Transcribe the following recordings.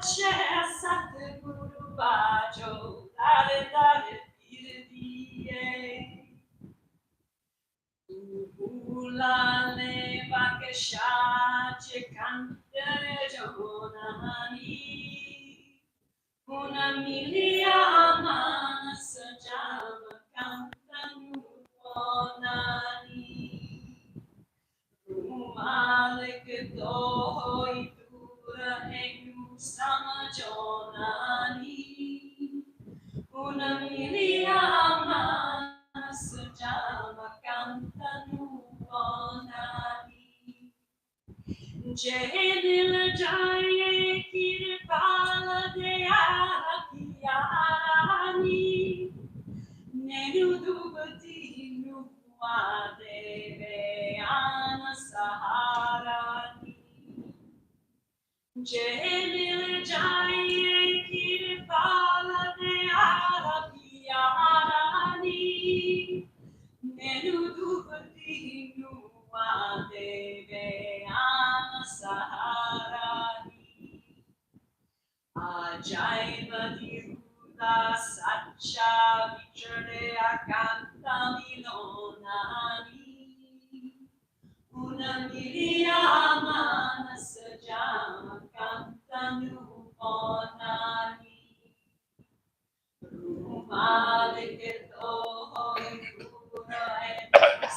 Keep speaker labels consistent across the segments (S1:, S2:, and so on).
S1: Pace Satguru Bajo Dare Dare Pirdie Ulale Vakeshache Cantere Jonani Una milia manas jama cantanu onani Malik dohoi dura egu samajonani Una milia manas jama cantanu onani Jai dil jaye kirpala deyara kiyarani Nenu dubati nuwa deve ana saharani Jai dil jaye kirpala deyara kiyarani Nenu dubati nuwa deve ana saharani Ajaib Diruda Sacha Vichare Akanta Milonani Una Milia Manas Jama Kanta Nuponani Rumalik Dohoi Pura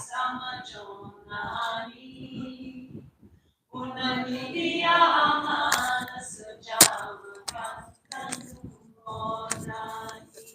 S1: Samajonani Una milia manas jama kantanu onani.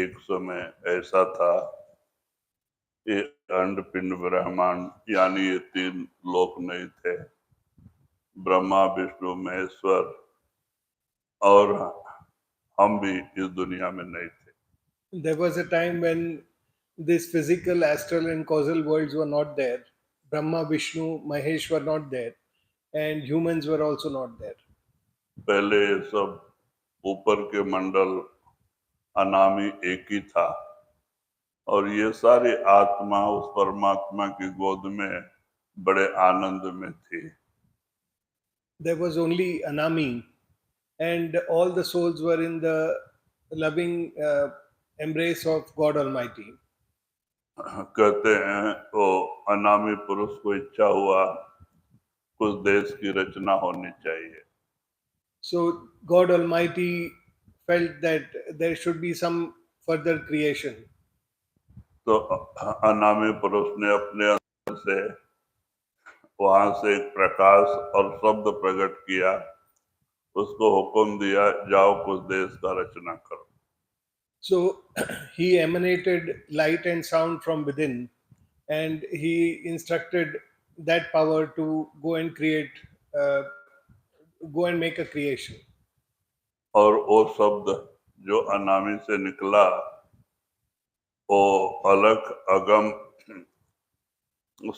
S2: एक समय ऐसा था ये अंडपिंड ब्रह्मांड यानी ये तीन लोक नहीं थे ब्रह्मा विष्णु महेश्वर और हम भी इस दुनिया में नहीं थे
S3: There was a time when this physical, astral, and causal worlds were not there. Brahma, Vishnu, Mahesh were not there, and humans were also not there.
S2: पहले ये सब ऊपर के मंडल अनामी एक ही था और ये सारी आत्मा उस परमात्मा की गोद में बड़े आनंद में थी
S3: There was only Anami, and all the souls were in the loving embrace of God Almighty.
S2: कहते हैं तो अनामी पुरुष को इच्छा हुआ कुछ देश की रचना होनी चाहिए
S3: So God Almighty felt that there should be some further creation.
S2: तो अनामी पुरुष ने अपने अंदर से वहां से एक प्रकाश और शब्द प्रकट किया उसको हुक्म दिया जाओ कुछ देश का रचना करो
S3: So he emanated light and sound from within, and he instructed that power to go and create, go and make a creation.
S2: और वो शब्द जो अनामी से निकला वो अलग अगम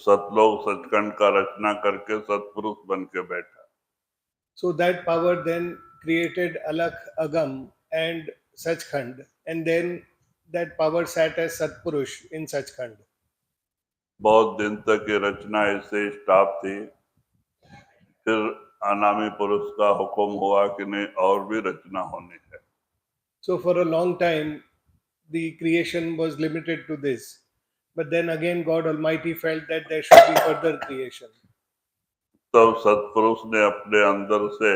S2: सतलोक सचखंड का रचना करके सतपुरुष बन के बैठा
S3: So that power then created Alakh, Agam, and Sachkhand, and then that power sat as Satpurush in Sachkhand.
S2: बहुत दिन तक ये रचना ऐसे स्टॉप थी फिर अनामी पुरुष का हुक्म हुआ कि नहीं और भी रचना होनी है
S3: So for a long time, the creation was limited to this. But then again, God Almighty felt that there should be further creation.
S2: तब सतपुरुष ने अपने अंदर से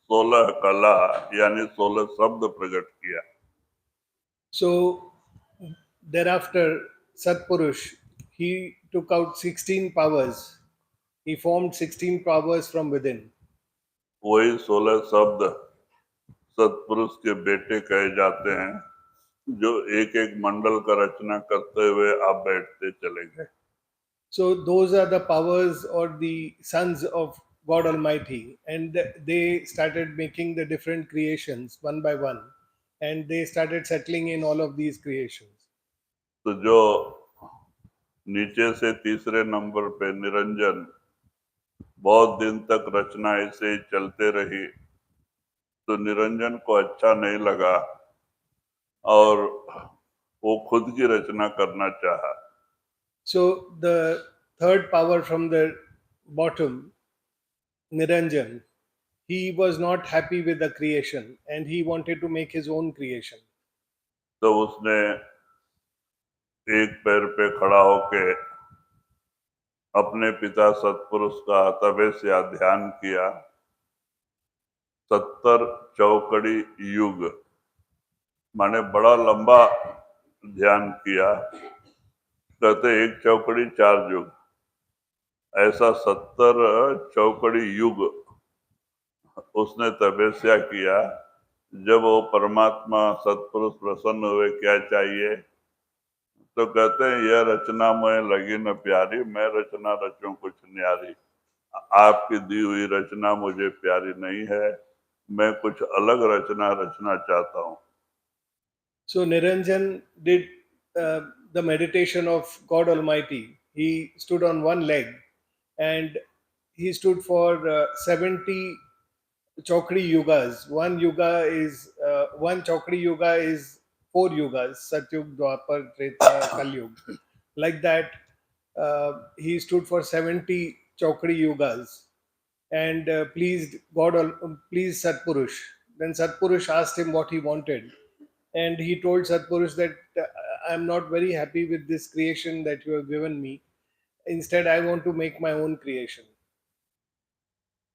S2: 16 कला यानी 16 शब्द प्रकट किया.
S3: So thereafter, Satpurush, he took out 16 powers. He formed 16 powers from within.
S2: वही 16 शब्द सतपुरुष के बेटे कहे जाते हैं, जो एक एक मंडल का रचना करते हुए आप बैठते चले गए.
S3: So those are the powers or the sons of God Almighty, and they started making the different creations one by one, and they started settling in all of these creations.
S2: तो जो नीचे से तीसरे नंबर पे निरंजन, बहुत दिन तक रचना ऐसे ही चलते रही, तो निरंजन को अच्छा नहीं लगा और वो खुद की रचना करना चाहा.
S3: So the third power from the bottom, Niranjan, he was not happy with the creation and he wanted to make his own creation.
S2: तो उसने एक पैर पे खड़ा होके अपने पिता सतपुरुष का तपस्या ध्यान किया. 70 चौकड़ी युग माने बड़ा लंबा ध्यान किया. कहते एक चौकड़ी 4 युग, ऐसा 70 चौकड़ी युग उसने तपस्या किया. जब वो परमात्मा सतपुरुष प्रसन्न हुए, क्या चाहिए, तो कहते हैं यह रचना में लगी न प्यारी, मैं रचना रचूं कुछ न्यारी. आपकी दी हुई रचना मुझे प्यारी नहीं है, मैं कुछ अलग रचना रचना चाहता हूँ.
S3: So Niranjan did the meditation of God Almighty. He stood on one leg and he stood for 70 Chokri yugas. One Chokri yuga is 4 yugas: Satyug, Dwapar, Treta, Kalyug. Like that, he stood for 70 Chokri yugas and pleased Satpurush. Then Satpurush asked him what he wanted, and he told Satpurush that I am not very happy with this creation that you have given me. Instead, I want to make my own creation.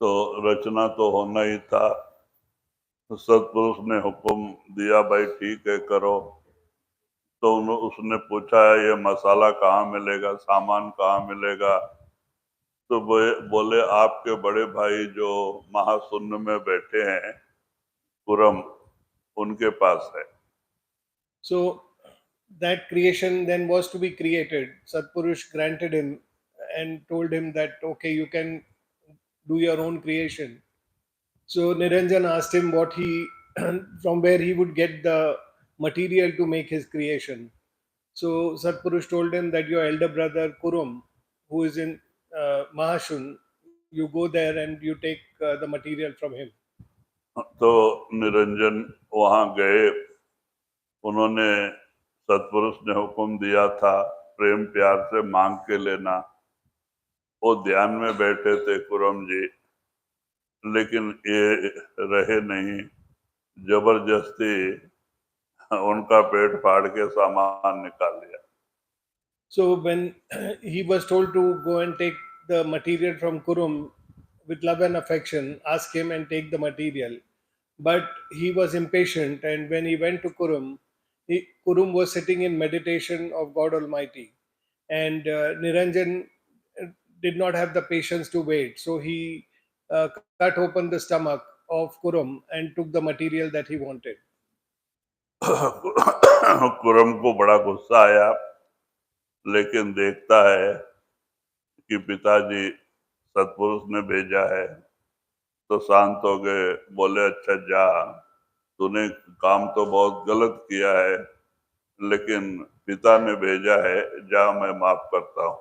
S2: तो रचना तो होना ही था. तो सतपुरुष ने हुक्म दिया, भाई ठीक है करो. तो उसने पूछा ये मसाला कहाँ मिलेगा, सामान कहाँ मिलेगा. तो बोले आपके बड़े भाई जो महाशून्य में बैठे हैं पुरम, उनके पास है.
S3: So that creation then was to be created. Satpurush granted him and told him that okay, you can do your own creation. So Niranjan asked him what he from where he would get the material to make his creation. So Satpurush told him that your elder brother Kurum, who is in Mahashun, you go there and you take the material from him.
S2: तो निरंजन वहां गए. उन्होंने सतपुरुष ने हुक्म दिया था प्रेम प्यार से मांग के लेना. वो ध्यान में बैठे थे कुरम जी, लेकिन ये रहे नहीं, जबरदस्ती उनका पेट फाड़ के सामान निकाल लिया.
S3: So when he was told to go and take the material from Kurum with love and affection, ask him and take the material. But he was impatient, and when he went to Kurum, Kurum was sitting in meditation of God Almighty, and Niranjan did not have the patience to wait. So he cut open the stomach of Kurum and took the material that he wanted.
S2: Kurram को बड़ा गुस्सा आया, लेकिन देखता है कि पिताजी सतपुरुष ने भेजा है, तो शांत हो गए. बोले अच्छा जा, तूने काम तो बहुत गलत किया है, लेकिन पिता ने भेजा है, जा मैं माफ करता हूँ.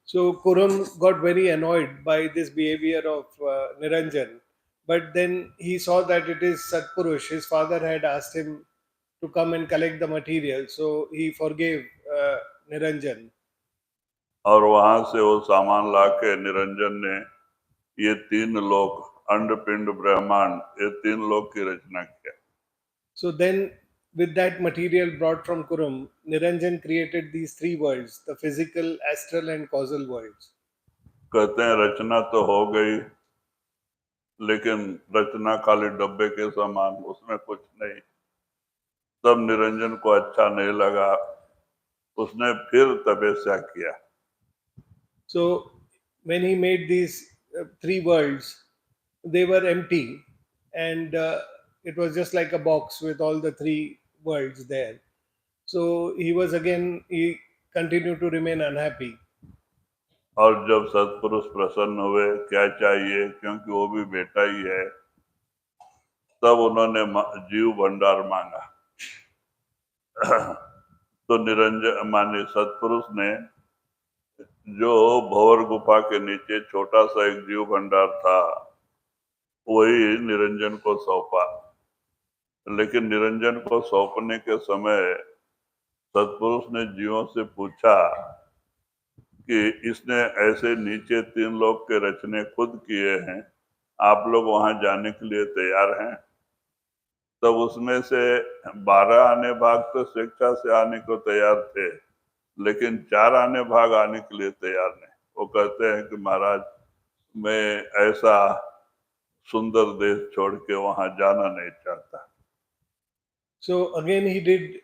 S3: So Kurum got very annoyed by this behavior of Niranjan. But then he saw that it is Satpurush. His father had asked him to come and collect the material. So he forgave Niranjan.
S2: और वहां से वो सामान लाके निरंजन ने ये 3 लोक, अंड पिंड ब्रह्मांड, ये 3 लोक की रचना किया.
S3: So then with that material brought from Kurum, Niranjan created these three worlds, the physical, astral, and causal worlds.
S2: कहते हैं रचना तो हो गई, लेकिन रचना खाली डब्बे के समान, उसमें कुछ नहीं। तब निरंजन को अच्छा नहीं लगा, उसने फिर तपस्या किया।
S3: So when he made these three worlds, they were empty, and it was just like a box with all the three worlds there. So he continued to remain unhappy.
S2: और जब सत्पुरुष प्रसन्न हुए, क्या चाहिए, क्योंकि वो भी बेटा ही है, तब उन्होंने जीव भंडार मांगा। तो निरंजन माने सत्पुरुष ने जो भंवर गुफा के नीचे छोटा सा एक जीव भंडार था, वही निरंजन को सौंपा। लेकिन निरंजन को सौंपने के समय सत्पुरुष ने जीवों से पूछा कि इसने ऐसे नीचे 3 लोक के रचने खुद किए हैं, आप लोग वहां जाने के लिए तैयार हैं? तब उसमें से 12 आने भाग तो स्वेच्छा से आने को तैयार थे, लेकिन 4 आने भाग आने के लिए तैयार नहीं। वो कहते हैं कि महाराज, मैं ऐसा सुंदर देश छोड़ के वहां जाना नहीं चाहता।
S3: So again, he did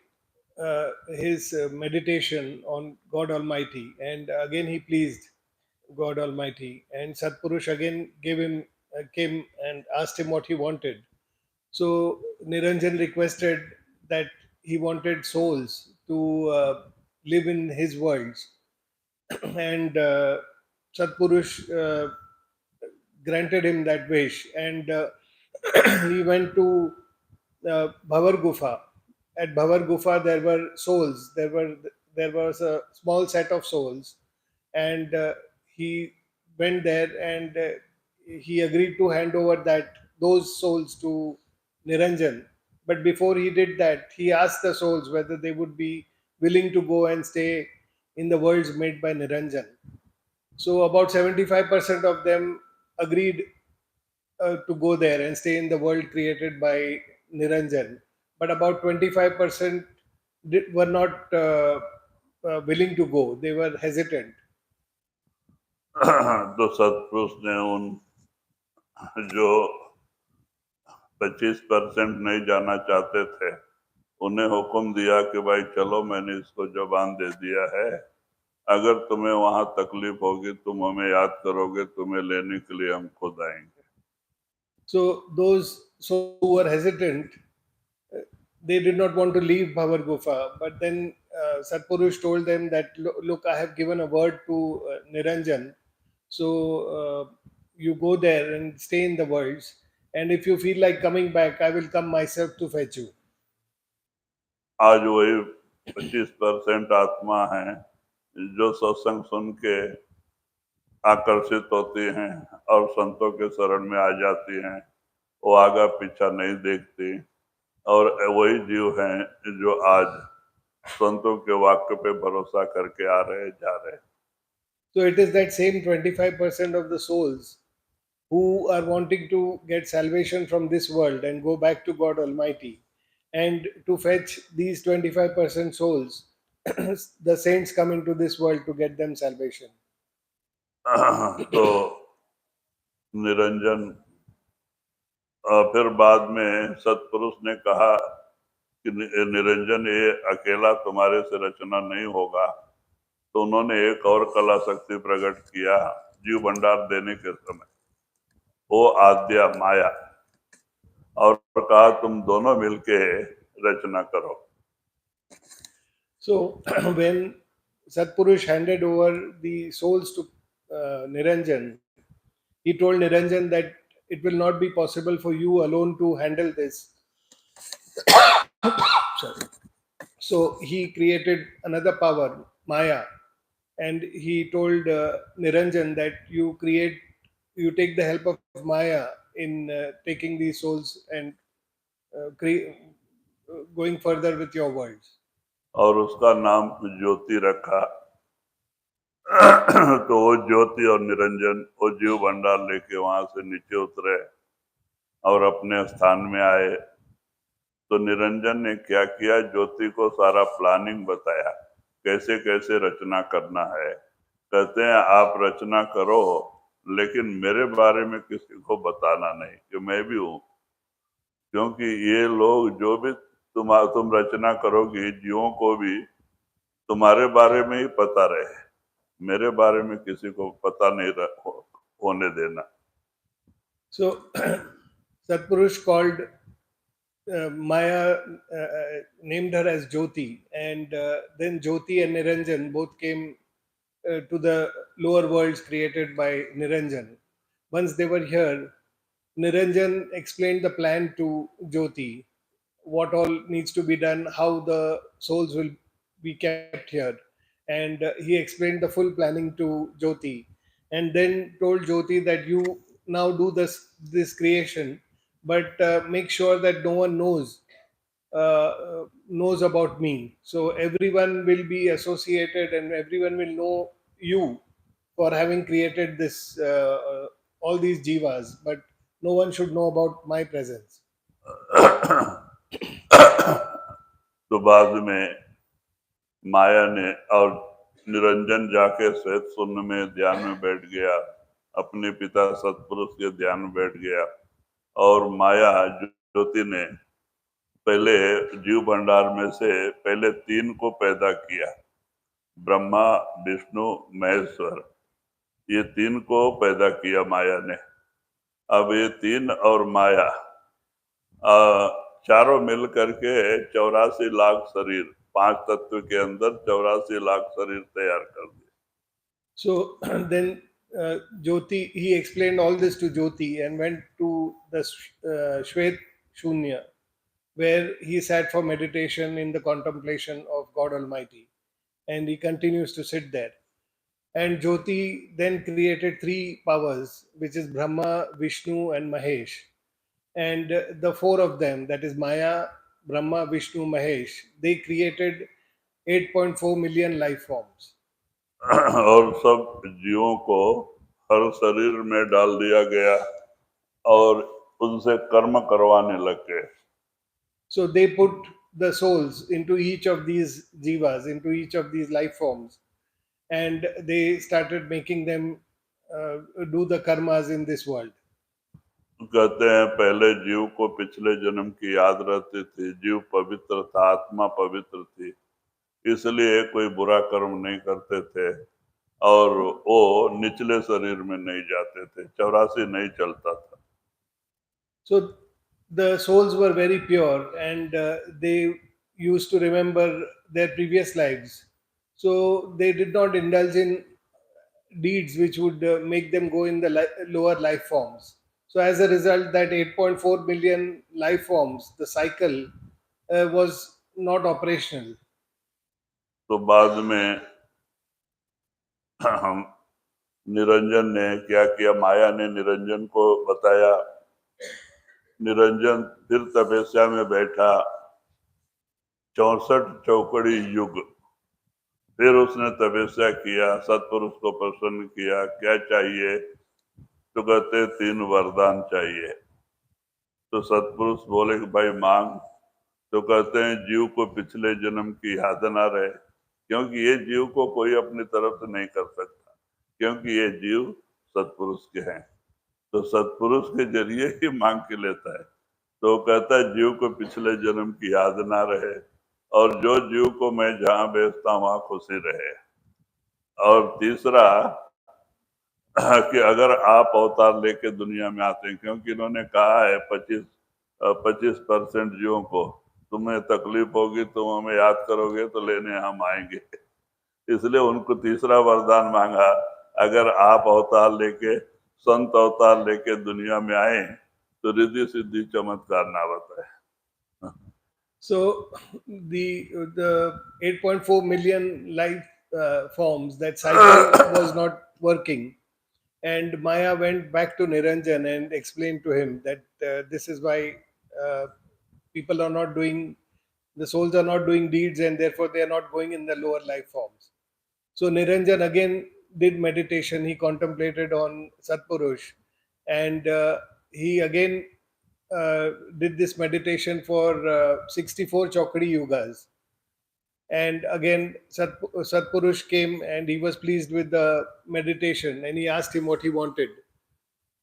S3: his meditation on God Almighty, and again he pleased God Almighty. And Satpurush again came and asked him what he wanted. So Niranjan requested that he wanted souls to live in his worlds, and Satpurush granted him that wish, and he went to Bhavar Gufa. At Bhavar Gufa, there were souls. There was a small set of souls, and he went there and he agreed to hand over those souls to Niranjan. But before he did that, he asked the souls whether they would be willing to go and stay in the worlds made by Niranjan. So about 75% of them agreed to go there and stay in the world created by Niranjan. But about 25% were not willing to go. They were hesitant.
S2: तो सत्पुरुष ने उन जो 25% नहीं जाना चाहते थे, उन्हें हुक्म दिया कि भाई चलो, मैंने इसको जबान दे दिया है, अगर तुम्हें वहां तकलीफ होगी, तुम हमें याद करोगे, तुम्हें लेने के लिए हम खुद आएंगे।
S3: So those who were hesitant, they did not want to leave Bhavar Gufa. But then Satpurush told them that, look, I have given a word to Niranjan. So you go there and stay in the worlds. And if you feel like coming back, I will come myself to fetch you.
S2: आज वही 25% आत्मा है जो सत्संग सुन के आकर्षित होती हैं और संतों के शरण में आ जाती हैं। वो आगा पीछा नहीं देखती, और वही जीव हैं जो आज संतों के वाक्य पे भरोसा करके आ रहे जा रहे।
S3: So it is that same 25% of the souls who are wanting to get salvation from this world and go back to God Almighty, and to fetch these 25% souls, the saints come into this world to get them salvation.
S2: तो निरंजन फिर बाद में सत्पुरुष ने कहा कि निरंजन, ये अकेला तुम्हारे से रचना नहीं होगा। तो उन्होंने एक और कला शक्ति प्रकट किया जीव भंडार देने के समय, वो आद्या माया, और कहा तुम दोनों मिलके रचना करो।
S3: So when Satpurush handed over the souls to Niranjan, he told Niranjan that it will not be possible for you alone to handle this. Sorry. So he created another power, Maya, and he told Niranjan that you take the help of Maya in taking these souls and going further with your worlds.
S2: और उसका नाम ज्योति रखा। तो वो ज्योति और निरंजन वो जीव भंडार लेके वहां से नीचे उतरे और अपने स्थान में आए। तो निरंजन ने क्या किया, ज्योति को सारा प्लानिंग बताया, कैसे कैसे रचना करना है। कहते हैं आप रचना करो, लेकिन मेरे बारे में किसी को बताना नहीं कि मैं भी हूँ, क्योंकि ये लोग जो भी तुम रचना करोगी, जीवों को भी तुम्हारे बारे में ही पता रहे, मेरे बारे में किसी को पता नहीं होने देना।
S3: So Satpurush called Maya, named her as Jyoti, and then Jyoti and Niranjan both came to the lower worlds created by Niranjan. Once they were here, Niranjan explained the plan to Jyoti, what all needs to be done, how the souls will be kept here. And he explained the full planning to Jyoti, and then told Jyoti that you now do this creation, but make sure that no one knows about me. So everyone will be associated, and everyone will know you for having created this all these jivas, but no one should know about my presence.
S2: तो बाद में माया ने और निरंजन जाके श्वेत शून्य में ध्यान में बैठ गया, अपने पिता सतपुरुष के ध्यान में बैठ गया, और माया ज्योति ने पहले जीव भंडार में से पहले 3 को पैदा किया, ब्रह्मा विष्णु महेश्वर, ये 3 को पैदा किया माया ने। अब ये 3 और माया चारों मिल करके 84 लाख शरीर, 5 तत्व के अंदर 84 लाख शरीर तैयार कर दिए।
S3: So then Jyoti, he explained all this to Jyoti and went to the Shvet Shunya, where he sat for meditation in the contemplation of God Almighty, and he continues to sit there. And Jyoti then created 3 powers, which is Brahma, Vishnu, and Mahesh. And the 4 of them, that is Maya, Brahma, Vishnu, Mahesh, they created 8.4 million life forms.
S2: और सब जीवों को हर शरीर में डाल दिया गया और उनसे कर्म करवाने लग गए।
S3: So they put the souls into each of these jivas, into each of these life forms, and they started making them do the karmas in this world.
S2: कहते हैं पहले जीव को पिछले जन्म की याद रहती थी, जीव पवित्र था, आत्मा पवित्र थी, इसलिए कोई बुरा कर्म नहीं करते थे और वो निचले शरीर में नहीं जाते थे, 84 नहीं चलता था।
S3: So the souls were very pure, and they used to remember their previous lives. So they did not indulge in deeds which would make them go in the lower life forms. So as a result, that 8.4 million life forms, the cycle was not operational.
S2: तो बाद में हम निरंजन ने क्या किया, माया ने निरंजन को बताया, निरंजन फिर तपस्या में बैठा 64 चौकड़ी युग, फिर उसने तपस्या किया, सतपुरुष को प्रसन्न किया, क्या चाहिए, तो कहते 3 वरदान चाहिए। तो सतपुरुष बोले कि भाई मांग, तो कहते हैं जीव को पिछले जन्म की याद ना रहे, क्योंकि ये जीव को कोई अपनी तरफ से नहीं कर सकता, क्योंकि ये जीव सतपुरुष के हैं, तो सतपुरुष के जरिए ही मांग के लेता है। तो कहता है जीव को पिछले जन्म की याद ना रहे, और जो जीव को मैं जहां भेजता हूं वहां खुशी रहे। और तीसरा कि अगर आप अवतार लेके दुनिया में आते हैं, क्योंकि इन्होंने कहा है 25% जीवों को तुम्हें तकलीफ होगी, तुम हमें याद करोगे तो लेने हम आएंगे, इसलिए उनको तीसरा वरदान मांगा, अगर आप अवतार लेके, संत अवतार लेके दुनिया में आए तो रिद्धि सिद्धि चमत्कार ना बताए।
S3: So the 8.4 million life forms, that cycle was not working, and Maya went back to Niranjan and explained to him that this is why uh, people are not doing, the souls are not doing deeds, and therefore they are not going in the lower life forms. So Niranjan again did meditation. He contemplated on Satpurush, and he again did this meditation for 64 Chokri Yugas. And again, Satpurush came and he was pleased with the meditation and he asked him what he wanted.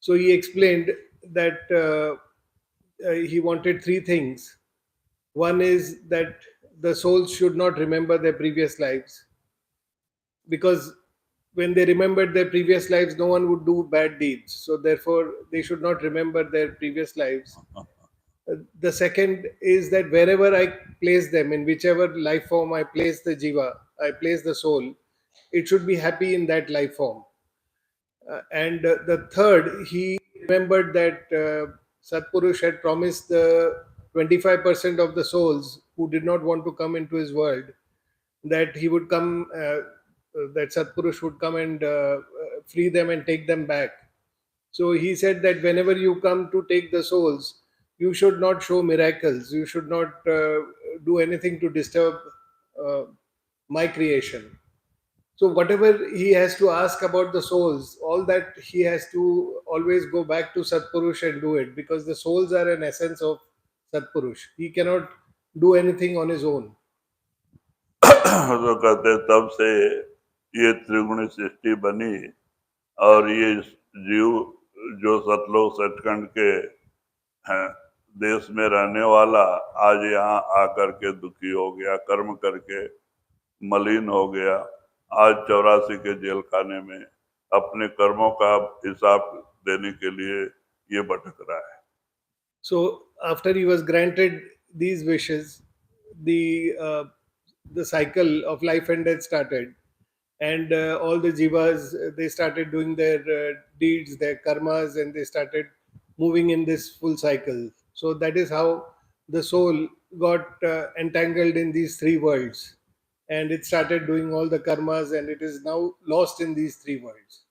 S3: So he explained that he wanted three things. One is that the souls should not remember their previous lives, because when they remembered their previous lives, no one would do bad deeds. So therefore, they should not remember their previous lives. The second is that wherever I place them, in whichever life form I place the jiva, I place the soul, it should be happy in that life form. And the third, he remembered that Satpurush had promised the 25% of the souls who did not want to come into his world, that he would come, that Satpurush would come and free them and take them back. So he said that whenever you come to take the souls, you should not show miracles. You should not do anything to disturb uh, my creation. So whatever he has to ask about the souls, all that he has to always go back to Satpurush and do it, because the souls are an essence of Satpurush. He cannot do anything on his own.
S2: तो कहते तब से ये त्रिगुणी सृष्टि बनी और ये जीव जो सतलोक सचखंड के हैं, देश में रहने वाला आज यहाँ आकर के दुखी हो गया, कर्म करके मलिन हो गया, आज 84 के जेल खाने में अपने कर्मों का हिसाब देने के लिए ये भटक रहा है.
S3: So after he was granted these wishes, the cycle of life and death started, and all the jivas, they started doing their deeds, their karmas, and they started moving in this full cycle. So that is how the soul got entangled in these three worlds, and it started doing all the karmas, and it is now lost in these three worlds.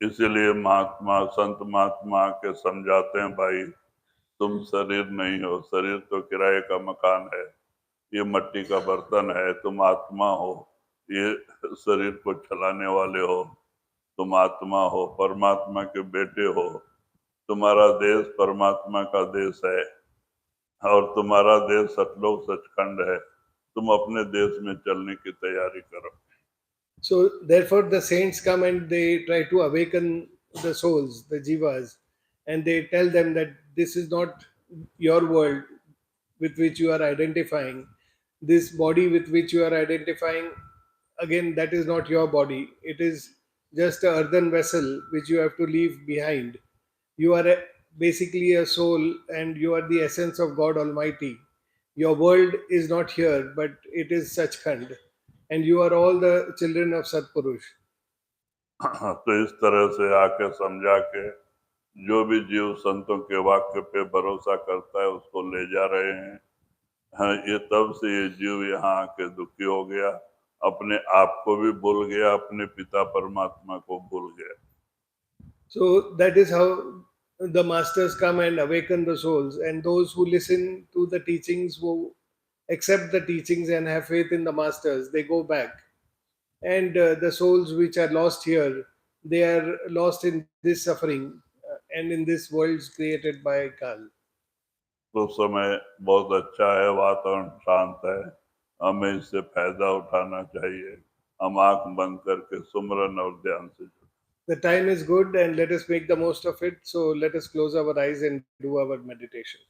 S2: इसीलिए महात्मा संत महात्मा के समझाते हैं, भाई तुम शरीर नहीं हो, शरीर तो किराए का मकान है, ये मट्टी का बर्तन है, तुम आत्मा हो, ये शरीर को चलाने वाले हो, तुम आत्मा हो, परमात्मा के बेटे हो, तुम्हारा देश परमात्मा का देश है और तुम्हारा देश सतलोक सचखंड है, तुम अपने देश में चलने की तैयारी करो.
S3: So therefore the saints come and they try to awaken the souls, the jivas, and they tell them that this is not your world with which you are identifying. This body with which you are identifying, again, that is not your body. It is just a earthen vessel which you have to leave behind. You are basically a soul and you are the essence of God Almighty. Your world is not here, but it is Sachkhand. And you are all the children of Satpurush.
S2: तो इस तरह से आके समझा के जो भी जीव संतों के वाक्य पे भरोसा करता है उसको ले जा रहे हैं. हाँ, ये तब से ये जीव यहाँ आके दुखी हो गया, अपने आप को भी भूल गया, अपने पिता परमात्मा को भूल गया.
S3: So that is how the masters come and awaken the souls, and those who listen to the teachings, who accept the teachings and have faith in the masters, they go back. And the souls which are lost here, they are lost in this suffering and in this worlds created by Kal.
S2: तो समय बहुत अच्छा है, वातावरण शांत है, हमें इससे फायदा उठाना चाहिए. हम आंख बंद करके सुमरन और ध्यान से जुड़े.
S3: The time is good and let us make the most of it. So let us close our eyes and do our meditation.